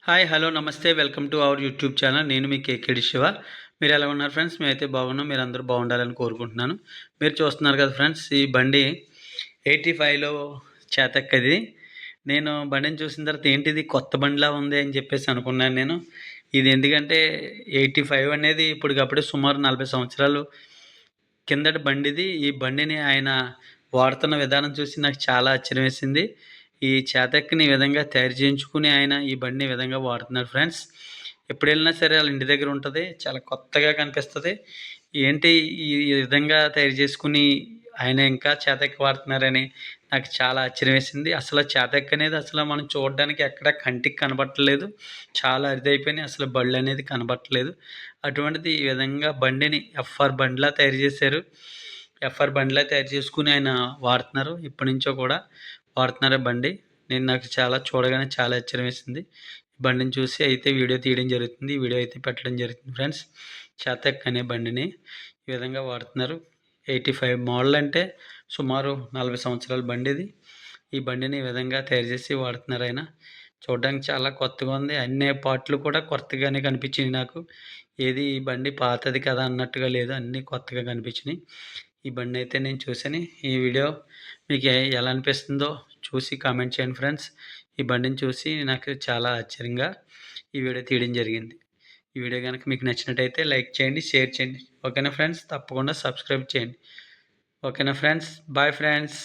Hi hello నమస్తే welcome to our YouTube channel. నేను మీ కేకేడి శివ. మీరు ఎలా ఉన్నారు ఫ్రెండ్స్? మేమైతే బాగున్నాం. మీరు అందరూ బాగుండాలని కోరుకుంటున్నాను. మీరు చూస్తున్నారు కదా ఫ్రెండ్స్, ఈ బండి 85లో చేతక్కది. నేను బండిని చూసిన తర్వాత ఏంటిది కొత్త బండిలా ఉంది అని చెప్పేసి అనుకున్నాను నేను. ఇది ఎందుకంటే 85 అనేది ఇప్పటికప్పుడే సుమారు 40 సంవత్సరాలు కిందటి బండిది. ఈ బండిని ఆయన వాడుతున్న విధానం చూసి నాకు చాలా ఆశ్చర్యం వేసింది. ఈ చేతక్కిని ఈ విధంగా తయారు చేయించుకుని ఆయన ఈ బండిని ఈ విధంగా వాడుతున్నారు ఫ్రెండ్స్. ఎప్పుడు వెళ్ళినా సరే వాళ్ళ ఇంటి దగ్గర ఉంటుంది. చాలా కొత్తగా కనిపిస్తుంది. ఏంటి ఈ విధంగా తయారు చేసుకుని ఆయన ఇంకా చేతక్కి వాడుతున్నారని నాకు చాలా ఆశ్చర్యం వేసింది. అసలు చేతక్ అనేది అసలు మనం చూడడానికి ఎక్కడ కంటికి కనబట్టలేదు. చాలా అరుదైపోయినాయి. అసలు బళ్ళు అనేది కనబట్టలేదు. అటువంటిది ఈ విధంగా బండిని ఎఫ్ఆర్ బండిలా తయారు చేశారు. ఎఫ్ఆర్ బండిలా తయారు చేసుకుని ఆయన వాడుతున్నారు. ఇప్పటి నుంచో కూడా వాడుతున్నారు బండి. నాకు చాలా చూడగానే చాలా ఆశ్చర్యం వేసింది. బండిని చూసి అయితే వీడియో తీయడం జరుగుతుంది. వీడియో అయితే పెట్టడం జరుగుతుంది ఫ్రెండ్స్. చేతక్ అనే బండిని ఈ విధంగా వాడుతున్నారు. 85 మోడల్ అంటే సుమారు 40 సంవత్సరాల బండి ఇది. ఈ బండిని ఈ విధంగా తయారు చేసి వాడుతున్నారు ఆయన. చూడడానికి చాలా కొత్తగా ఉంది. అన్ని పార్ట్లు కూడా కొత్తగానే కనిపించినాయి నాకు. ఏది ఈ బండి పాతది కదా అన్నట్టుగా లేదు. అన్నీ కొత్తగా కనిపించినాయి. ఈ బండి అయితే నేను చూసాను. ఈ వీడియో మీకు ఎలా అనిపిస్తుందో చూసి కామెంట్ చేయండి ఫ్రెండ్స్. ఈ బండిని చూసి నాకు చాలా ఆశ్చర్యంగా ఈ వీడియో తీయడం జరిగింది. ఈ వీడియో కనుక మీకు నచ్చినట్టయితే లైక్ చేయండి, షేర్ చేయండి. ఓకేనా ఫ్రెండ్స్? తప్పకుండా సబ్స్క్రైబ్ చేయండి. ఓకేనా ఫ్రెండ్స్? Bye friends.